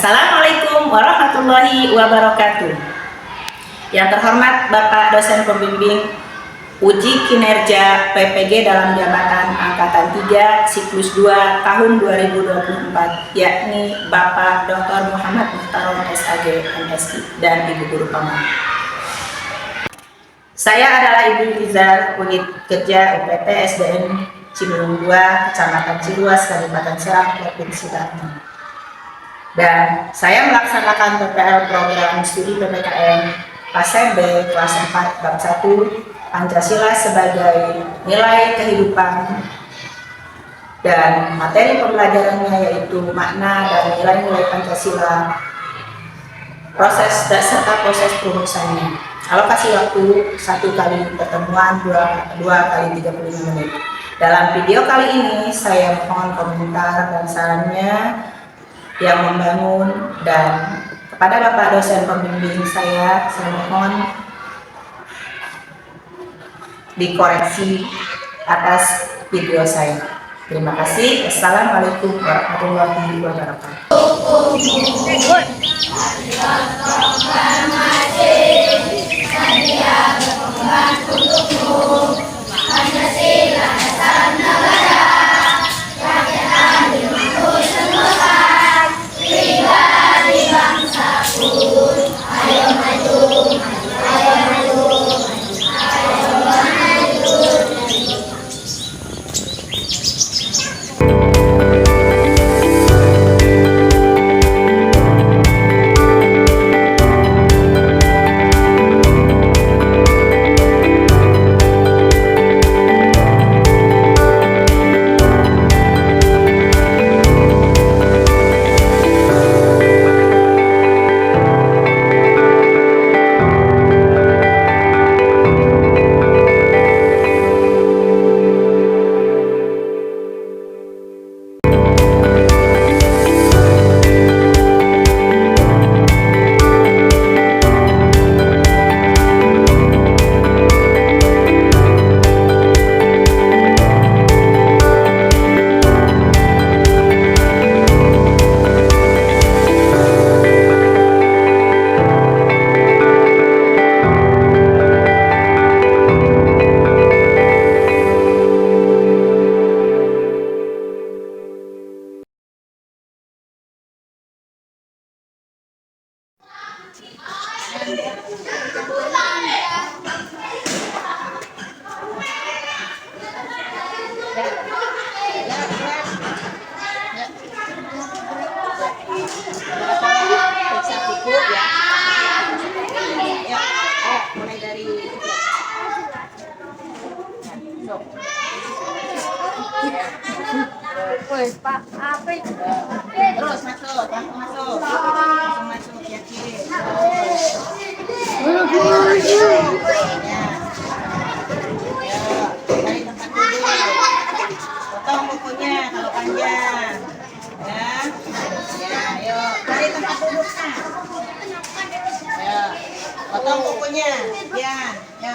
Assalamualaikum warahmatullahi wabarakatuh. Yang terhormat Bapak dosen pembimbing uji kinerja PPG dalam jabatan angkatan 3 siklus 2 tahun 2024, yakni Bapak Dr. Muhammad Muhtarom SAG MSI dan Ibu Guru Paman. Saya adalah Ibu Rizal, unit kerja UPT SDN Cibinong 2, Kecamatan Ciluas, Kabupaten Serang, Provinsi Banten. Dan saya melaksanakan PPL program studi PPKN Pasen B kelas 4 bab 1 Pancasila sebagai nilai kehidupan, dan materi pembelajarannya yaitu makna dan nilai-nilai Pancasila, proses serta proses perumusannya. Alokasi waktu 1 kali pertemuan 2 kali 35 menit. Dalam video kali ini saya mohon komentar dan sarannya yang membangun, dan kepada Bapak dosen pembimbing saya mohon dikoreksi atas video saya. Terima kasih. Assalamualaikum warahmatullahi wabarakatuh. Pak, apa itu? Terus masuk, langsung masuk, yakin. Dari tempat duduk. Potong bukunya kalau panjang. Ya, ayo dari tempat duduknya. Ya, potong bukunya. Ya, ya.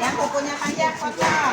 Yang kukunya panjang potong.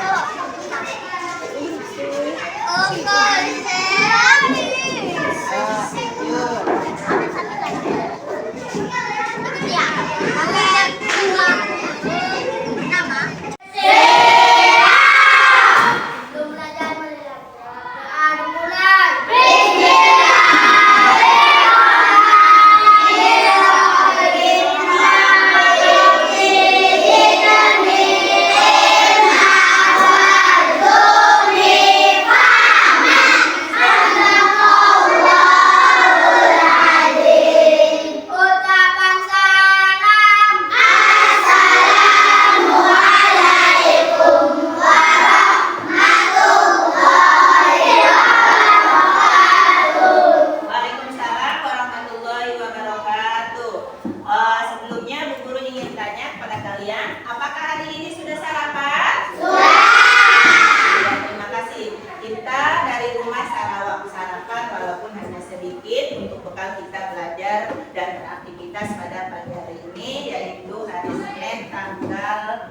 Dan beraktivitas pada pagi hari ini, yaitu hari Senin tanggal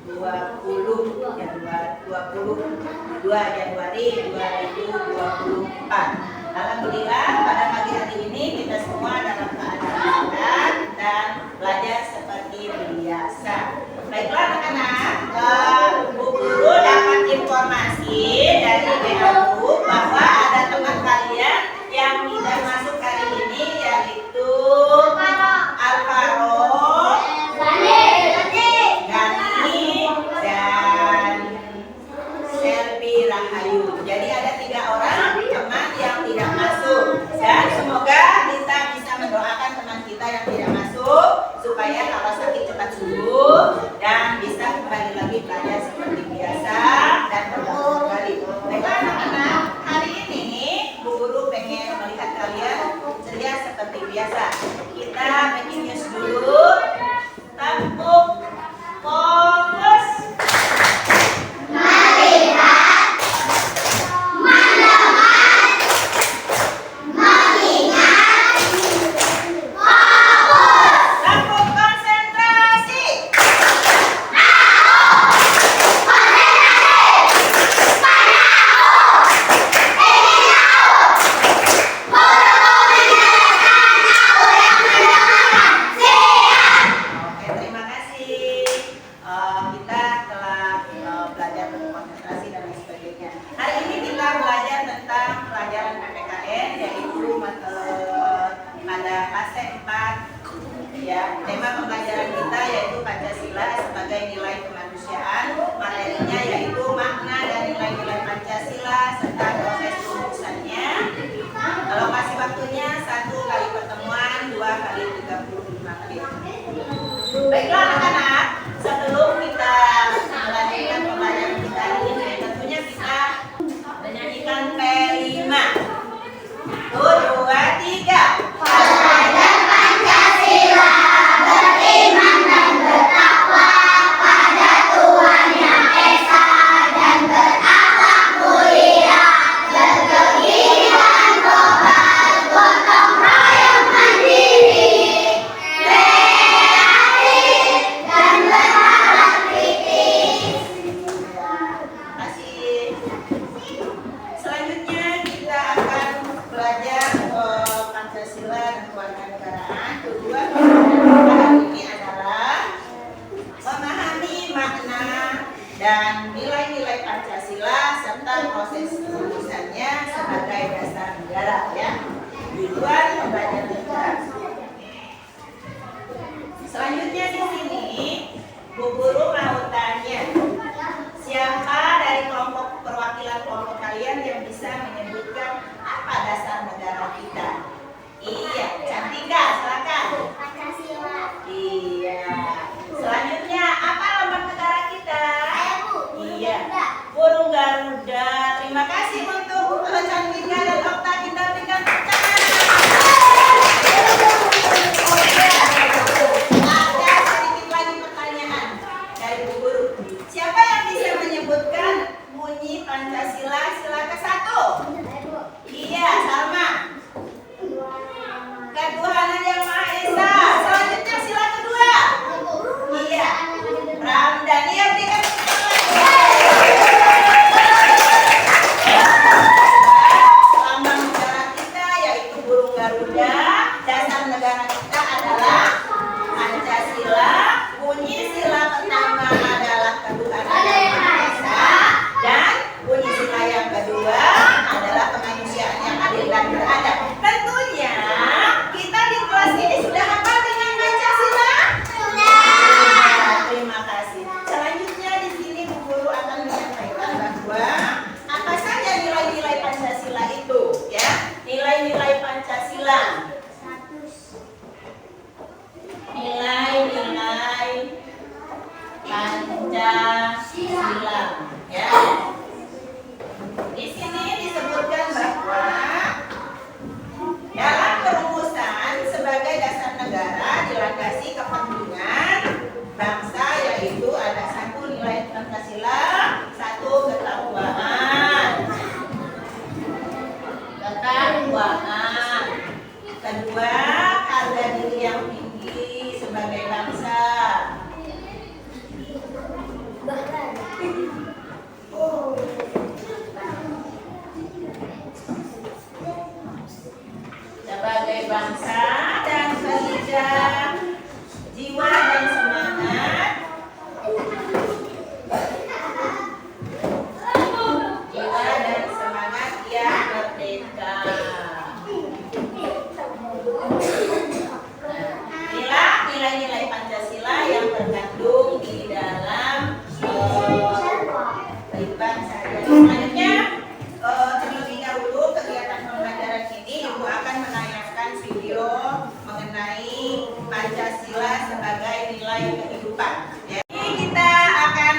20 ya 20 Januari 2024. Alhamdulillah pada pagi hari ini kita semua dalam keadaan sehat dan belajar seperti biasa. Baiklah anak-anak, Bu Guru dapat informasi dari WA Group bahwa ada teman kalian yang tidak masuk hari ini, yaitu Alvaro, Gani, dan Selvi Rahayu. Jadi ada 3 orang teman yang tidak masuk, dan semoga kita bisa mendoakan teman kita yang tidak masuk supaya kalau sakit cepat sembuh dan bisa kembali lagi belajar seperti biasa dan bergabung kembali. Baiklah anak-anak, hari ini Bu Guru pengen melihat kalian ceria seperti biasa. Kita making news dulu. Tepuk fokus. Tepuk konsentrasi. Oke, terima kasih. Kita telah belajar berkonsentrasi dan lain sebagainya. Hari ini kita belajar tentang pelajaran PPKN, yaitu pada fase 4. Ya, tema pembelajaran kita yaitu Pancasila sebagai nilai kemanusiaan. Materinya yaitu makna dan nilai-nilai Pancasila serta proses rumusannya. Alokasi waktunya 1 kali pertemuan, 2 kali 35 menit. Baiklah anak-anak, sebelum kita melanjutkan pembelajaran kita hari ini, tentunya kita menyanyikan P5. 1, 2, 3. Kasih. Selanjutnya kita akan belajar Pancasila dan kewarganegaraan. Tujuan pembelajaran ini adalah memahami makna dan nilai-nilai Pancasila serta proses rumusannya sebagai dasar negara, ya. Tujuan pembelajaran kita. Selanjutnya di sini Bu Guru mau tanya, siapa dari kelompok perwakilan kelompok kalian yang bisa menyebutkan apa dasar negara kita? Iya, Cantika, silakan. Iya. Selanjutnya, apa lambang negara kita? Iya, burung Garuda. Terima kasih untuk Cantika dan Okta. Kita berikan tepuk tangan. Ada sedikit lagi pertanyaan dari Bu Guru. Siapa yang bisa menyebutkan bunyi Pancasila? Silakan 1. Iya, Salma. Ketuhanan Yang Maha Esa. Selanjutnya sila kedua. Iya, Ramdhani. Ya, berikan tepuk tangan. Lambang negara kita yaitu burung Garuda. Dasar negara kita adalah Pancasila. Bunyi sila pertama adalah ketuhanan Yang Maha Esa, dan bunyi sila yang kedua adalah kemanusiaan yang adil dan beradab. Tentunya kita di kelas ini sudah hafal dengan Pancasila? Sudah. Terima kasih. Selanjutnya di sini Bu Guru akan menyampaikan bahwa apa saja nilai-nilai Pancasila itu, ya. Nilai-nilai Pancasila. Nilai-nilai Pancasila, ya. Di sini disebutkan bahwa dalam perumusan sebagai dasar negara dilandasi kepentingan bangsa, yaitu ada 1 nilai Pancasila, 1 ketakwaan, kedua harga diri yang tinggi sebagai bangsa. bangsa, dan ketiga jiwa dan semangat. Jiwa dan semangat yang merdeka. Inilah nilai-nilai Pancasila yang terkandung di dalam kehidupan sehari-hari. Selanjutnya, terlebih dahulu kegiatan pembelajaran ini Ibu akan menayangkan video mengenai Pancasila sebagai nilai kehidupan. Jadi kita akan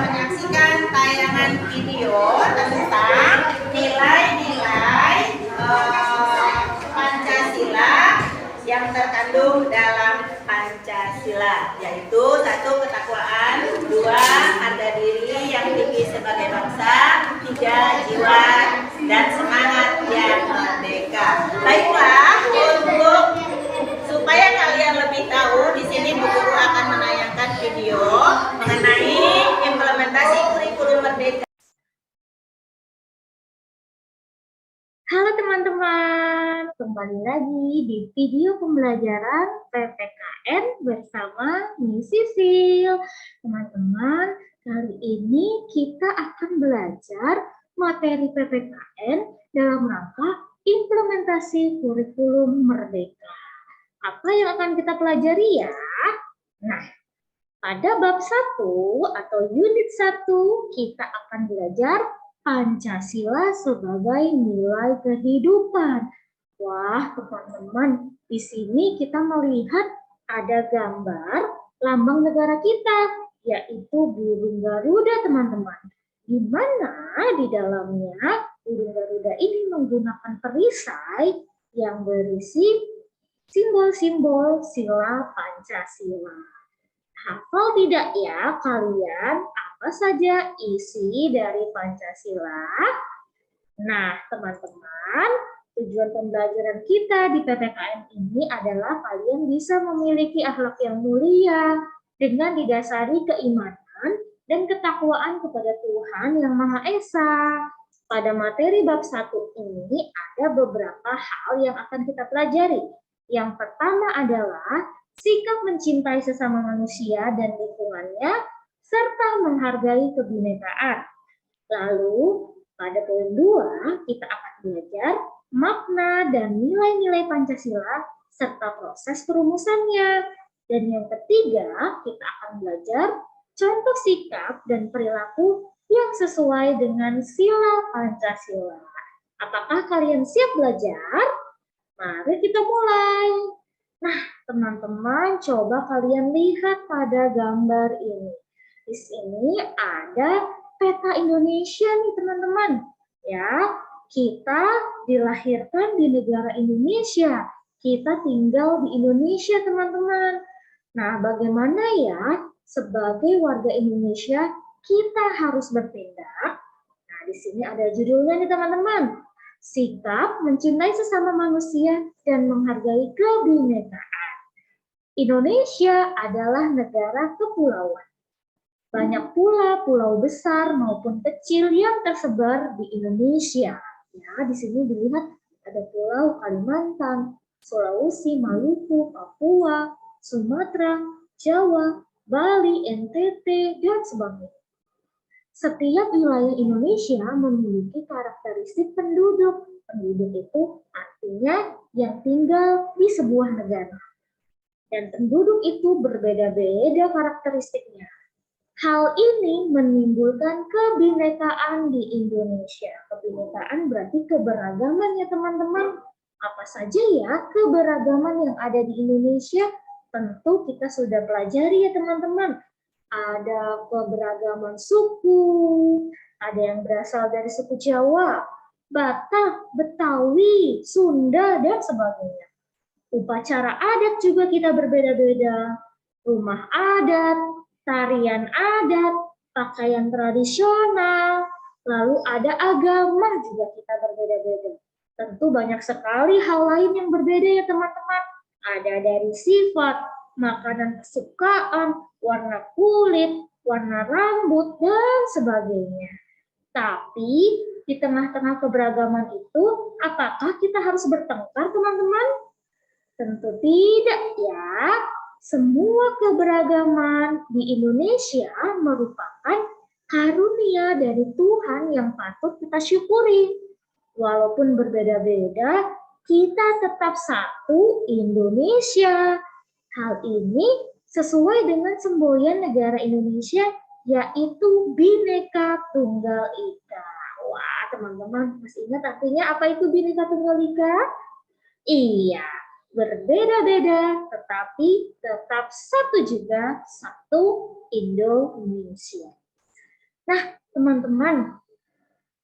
menyaksikan tayangan video tentang nilai-nilai Pancasila yang terkandung dalam Pancasila, yaitu 1. Ketakwaan, 2. Harga diri yang tinggi sebagai bangsa, 3. Jiwa dan semangat yang merdeka. Baiklah, untuk supaya kalian lebih tahu, di sini Bu Guru akan menayangkan video mengenai implementasi kurikulum merdeka. Halo teman-teman, kembali lagi di video pembelajaran PPKN bersama Miss Sisil. Teman-teman, kali ini kita akan belajar materi PPKN dalam rangka implementasi kurikulum merdeka. Apa yang akan kita pelajari ya? Nah, pada bab 1 atau unit 1 kita akan belajar Pancasila sebagai nilai kehidupan. Wah, teman-teman, di sini kita melihat ada gambar lambang negara kita, yaitu burung Garuda, teman-teman. Di mana di dalamnya burung Garuda ini menggunakan perisai yang berisi simbol-simbol sila Pancasila. Hafal tidak ya kalian apa saja isi dari Pancasila? Nah, teman-teman, tujuan pembelajaran kita di PPKN ini adalah kalian bisa memiliki akhlak yang mulia dengan didasari keimanan dan ketakwaan kepada Tuhan Yang Maha Esa. Pada materi bab 1 ini ada beberapa hal yang akan kita pelajari. Yang pertama adalah sikap mencintai sesama manusia dan lingkungannya, serta menghargai kebinekaan. Lalu, pada poin 2, kita akan belajar makna dan nilai-nilai Pancasila, serta proses perumusannya. Dan yang ketiga, kita akan belajar contoh sikap dan perilaku yang sesuai dengan sila Pancasila. Apakah kalian siap belajar? Mari kita mulai. Nah, teman-teman, coba kalian lihat pada gambar ini. Di sini ada peta Indonesia nih, teman-teman. Ya, kita dilahirkan di negara Indonesia. Kita tinggal di Indonesia, teman-teman. Nah, bagaimana ya sebagai warga Indonesia kita harus bertindak? Nah, di sini ada judulnya nih, teman-teman. Sikap mencintai sesama manusia dan menghargai kebinekaan. Indonesia adalah negara kepulauan. Banyak pula pulau besar maupun kecil yang tersebar di Indonesia. Ya, di sini dilihat ada pulau Kalimantan, Sulawesi, Maluku, Papua, Sumatera, Jawa, Bali, NTT, dan sebagainya. Setiap wilayah Indonesia memiliki karakteristik penduduk. Penduduk itu artinya yang tinggal di sebuah negara. Dan penduduk itu berbeda-beda karakteristiknya. Hal ini menimbulkan kebinekaan di Indonesia. Kebinekaan berarti keberagaman ya teman-teman. Apa saja ya keberagaman yang ada di Indonesia? Tentu kita sudah pelajari ya teman-teman. Ada keberagaman suku, ada yang berasal dari suku Jawa, Batak, Betawi, Sunda, dan sebagainya. Upacara adat juga kita berbeda-beda. Rumah adat, tarian adat, pakaian tradisional, lalu ada agama juga kita berbeda-beda. Tentu banyak sekali hal lain yang berbeda ya teman-teman. Ada dari sifat, makanan kesukaan, warna kulit, warna rambut, dan sebagainya. Tapi di tengah-tengah keberagaman itu, apakah kita harus bertengkar, teman-teman? Tentu tidak ya. Semua keberagaman di Indonesia merupakan karunia dari Tuhan yang patut kita syukuri. Walaupun berbeda-beda, kita tetap satu Indonesia. Hal ini sesuai dengan semboyan negara Indonesia, yaitu Bhinneka Tunggal Ika. Wah, teman-teman masih ingat artinya apa itu Bhinneka Tunggal Ika? Iya, berbeda-beda tetapi tetap satu juga, satu Indonesia. Nah, teman-teman,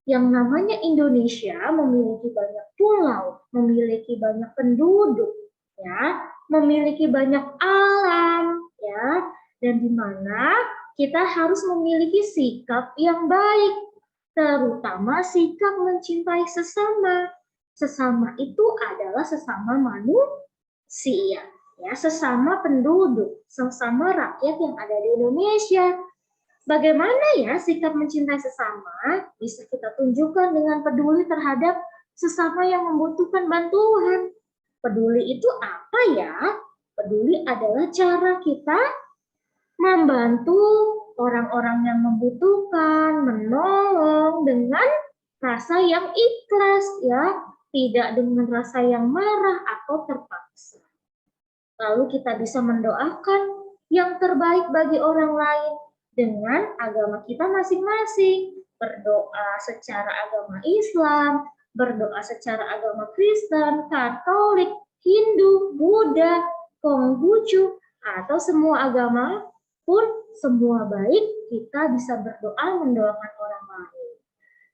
yang namanya Indonesia memiliki banyak pulau, memiliki banyak penduduk, ya, memiliki banyak alam, ya, dan di mana kita harus memiliki sikap yang baik, terutama sikap mencintai sesama. Sesama itu adalah sesama manusia, ya, sesama penduduk, sesama rakyat yang ada di Indonesia. Bagaimana ya sikap mencintai sesama? Bisa kita tunjukkan dengan peduli terhadap sesama yang membutuhkan bantuan. Peduli itu apa ya? Peduli adalah cara kita membantu orang-orang yang membutuhkan, menolong dengan rasa yang ikhlas, ya, tidak dengan rasa yang marah atau terpaksa. Lalu kita bisa mendoakan yang terbaik bagi orang lain dengan agama kita masing-masing. Berdoa secara agama Islam, berdoa secara agama Kristen, Katolik, Hindu, Buddha, Konghucu, atau semua agama pun semua baik, kita bisa berdoa mendoakan orang lain.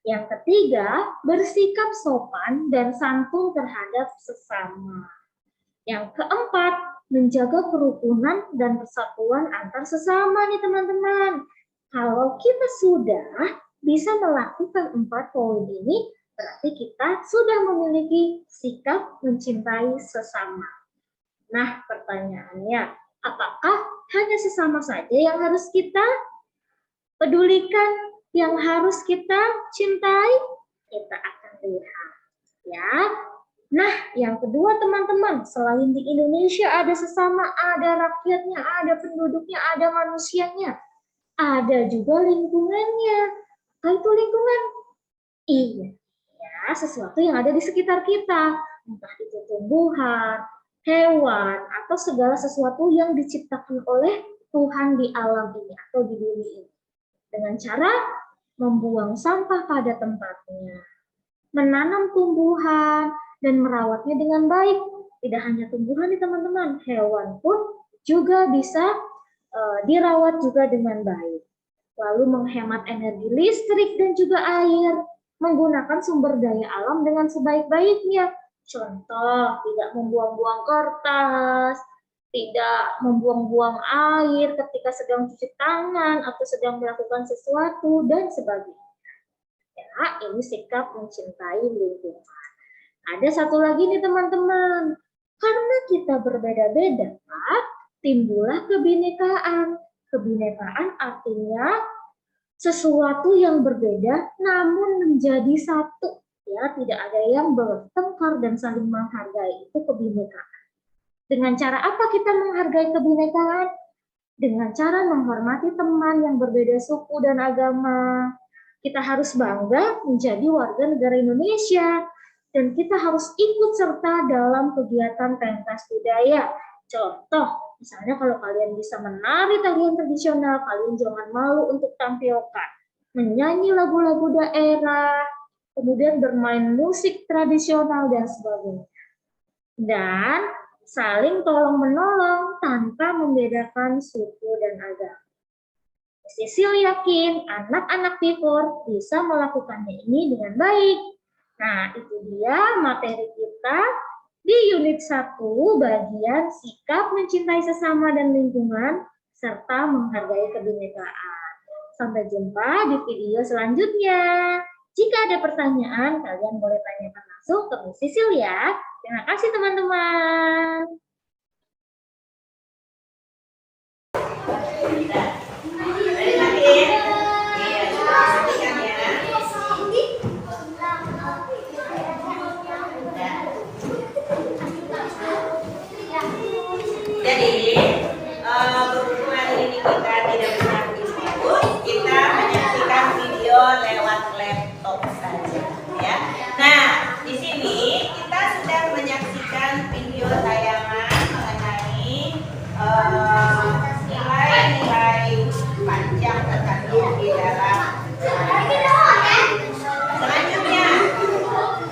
Yang ketiga, bersikap sopan dan santun terhadap sesama. Yang keempat, menjaga kerukunan dan persatuan antar sesama nih teman-teman. Kalau kita sudah bisa melakukan 4 poin ini, berarti kita sudah memiliki sikap mencintai sesama. Nah, pertanyaannya, apakah hanya sesama saja yang harus kita pedulikan, yang harus kita cintai? Kita akan lihat, ya. Nah, yang kedua teman-teman, selain di Indonesia ada sesama, ada rakyatnya, ada penduduknya, ada manusianya, ada juga lingkungannya. Apa itu lingkungan? Iya, ya, sesuatu yang ada di sekitar kita, entah itu tumbuhan, hewan, atau segala sesuatu yang diciptakan oleh Tuhan di alam ini atau di bumi ini. Dengan cara membuang sampah pada tempatnya, menanam tumbuhan, dan merawatnya dengan baik. Tidak hanya tumbuhan nih teman-teman, hewan pun juga bisa dirawat juga dengan baik. Lalu menghemat energi listrik dan juga air, menggunakan sumber daya alam dengan sebaik-baiknya. Contoh, tidak membuang-buang kertas, tidak membuang-buang air ketika sedang cuci tangan atau sedang melakukan sesuatu, dan sebagainya. Ya, ini sikap mencintai lingkungan. Ada satu lagi nih teman-teman, karena kita berbeda-beda, timbullah kebinekaan. Kebinekaan artinya sesuatu yang berbeda namun menjadi satu. Ya, tidak ada yang bertengkar dan saling menghargai, itu kebinekaan. Dengan cara apa kita menghargai kebinekaan? Dengan cara menghormati teman yang berbeda suku dan agama. Kita harus bangga menjadi warga negara Indonesia. Dan kita harus ikut serta dalam kegiatan pentas budaya. Contoh, misalnya kalau kalian bisa menari tarian tradisional, kalian jangan malu untuk tampilkan. Menyanyi lagu-lagu daerah, kemudian bermain musik tradisional, dan sebagainya. Dan saling tolong-menolong tanpa membedakan suku dan agama. Sisil yakin anak-anak Pivor bisa melakukannya ini dengan baik. Nah, itu dia materi kita di unit 1 bagian sikap mencintai sesama dan lingkungan serta menghargai kebinekaan. Sampai jumpa di video selanjutnya. Jika ada pertanyaan, kalian boleh tanyakan langsung ke Miss Sisil ya. Terima kasih teman-teman. Jadi berhubung hari ini kita tidak punya e-book, kita menyaksikan video lewat laptop saja, ya. Nah, di sini kita sudah menyaksikan video tayangan mengenai nilai-nilai panjang terkandung di dalam. Selanjutnya,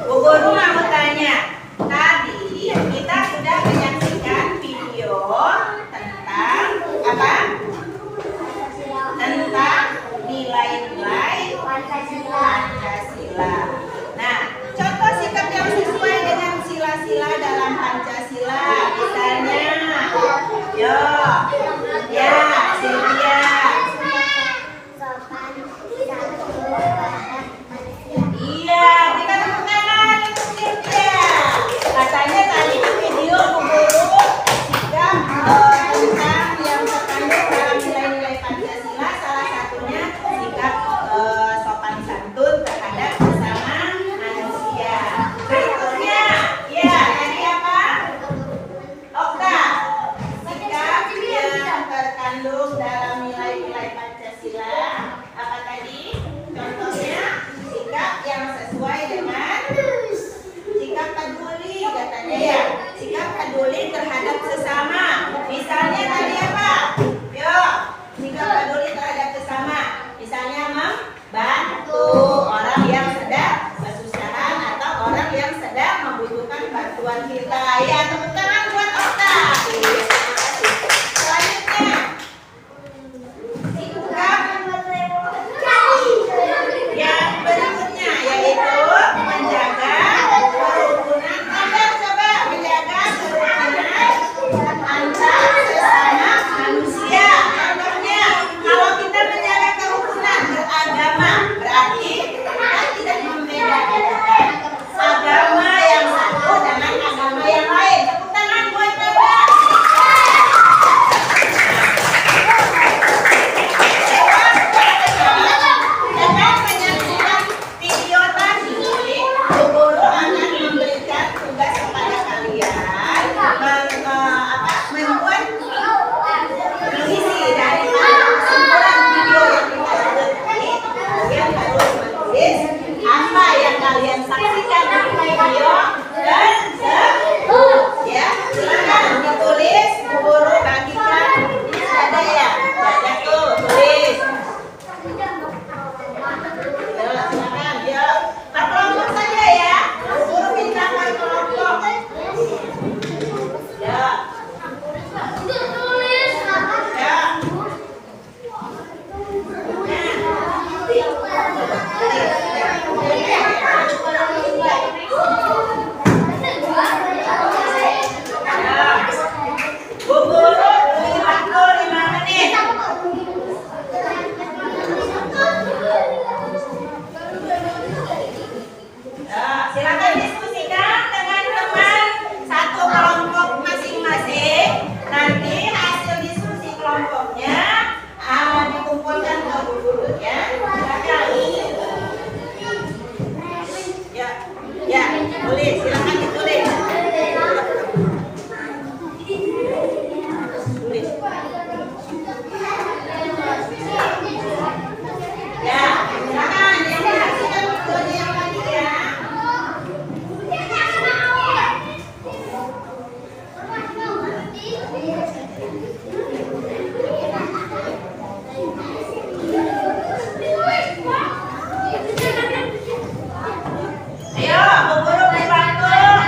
Bu Guru mau tanya, tadi kita sudah menyaksikan video tentang apa? Tentang nilai-nilai Pancasila. Nah, contoh sikap yang sesuai dengan sila-sila dalam Pancasila, misalnya, yo, ya, Sylvia. Iya, kita tepuk tangan untuk Sylvia. Katanya tadi di video Bu Guru sikap tentang yang terkandung dalam nilai-nilai Pancasila, salah satunya sikap sopan santun terhadap sesama manusia. Berikutnya, ya tadi apa? Okta, sikap yang terkandung dalam nilai-nilai Pancasila apa tadi? Contohnya sikap yang sesuai dengan sikap peduli, katanya ya, sikap peduli terhadap sesama. Misalnya tadi apa? Yo, sikap peduli terhadap sesama. Misalnya membantu orang yang sedang kesusahan atau orang yang sedang membutuhkan bantuan kita. Ya, tepuk tangan buat Okta. Iya, terima kasih. Selanjutnya, sikap yang berikutnya yaitu menjaga kerukunan. Coba menjaga kerukunan antar sesama manusia. Contohnya, kalau kita menjaga kerukunan beragama, berarti kita tidak membedakan agama yang satu dengan agama yang lain. Tepuk tangan buat Bapak. Dengan menyaksikan video tadi, Bu Guru akan memberikan tugas kepada kalian membuat mengisi dari kesimpulan video yang kita lihat tadi. Kalian harus menulis apa yang kalian saksikan di video tersebut. Ya, silakan ditulis. Bu Guru bagikan. Ini ada ya, ada tuh tulis. Ya, silakan, ya. Per kelompok saja ya. Guru minta per kelompok. Ya. Ya. Bu Guru beri waktu 5 menit. Ya, silakan diskusikan dengan teman satu kelompok masing-masing. Nanti hasil diskusi kelompoknya dikumpulkan ke Bu Guru ya. Silakan. Ya, ya, tulis. Silakan ditulis. Tulis. Ya, silakan. Yang dihasilkan videonya yang tadi ya. Ayo, Bu Guru beri waktu.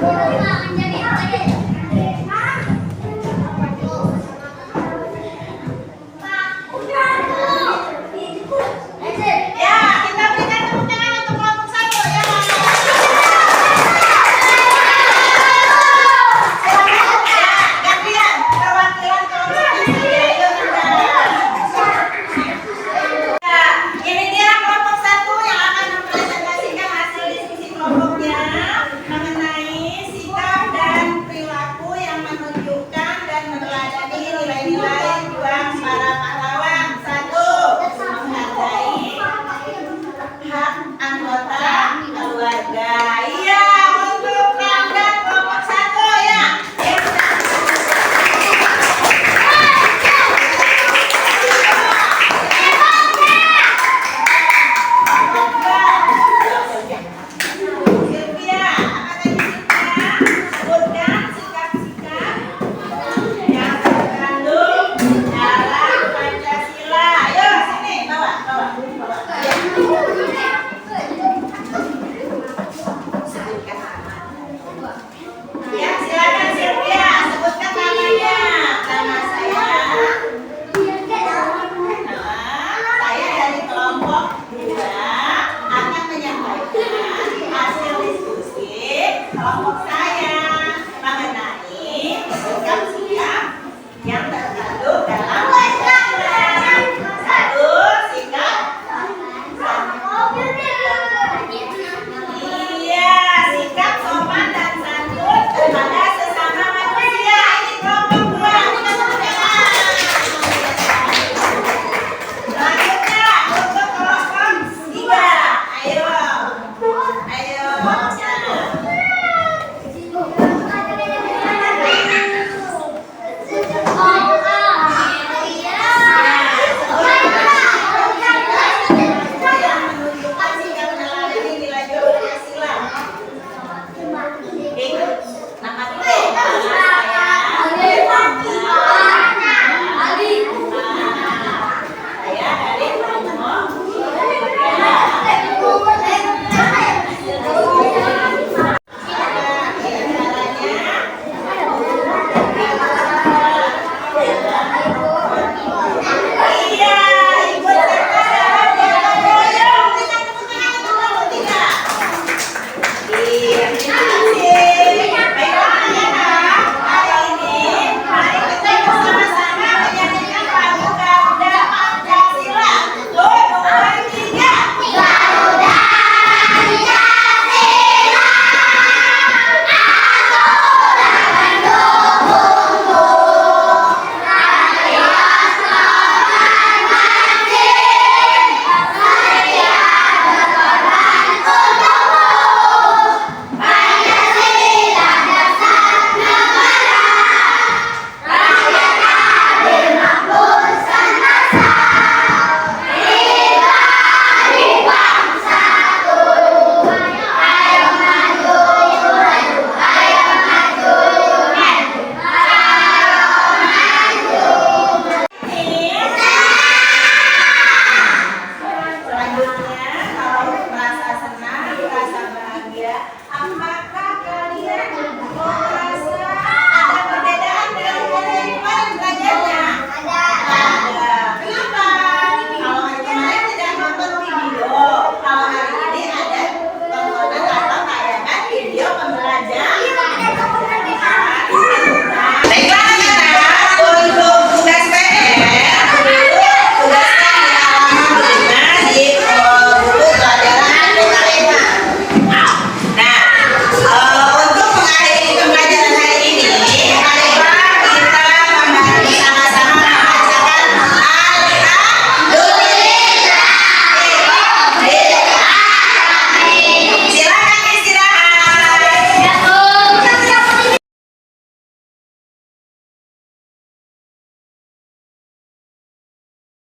Ya, kita berikan tepuk tangan untuk kelompok 1 ya. Ya, gantian perwakilan kelompok 3. Ayo kita. Ya, ini dia kelompok 1 yang akan mempresentasikan hasil diskusi kelompoknya mengenai sikap dan perilaku yang menunjukkan dan meneladani nilai-nilai juang para pahlawan. 1. Menghargai hak anggota keluarga. Iya, untuk pelanggan kelompok 1 ya. Sylvia, apa tadi Sylvia? Sebutkan sikap-sikap yang terkandung dalam Pancasila. Ayo sini, bawa. Sebutkan nama. Ya,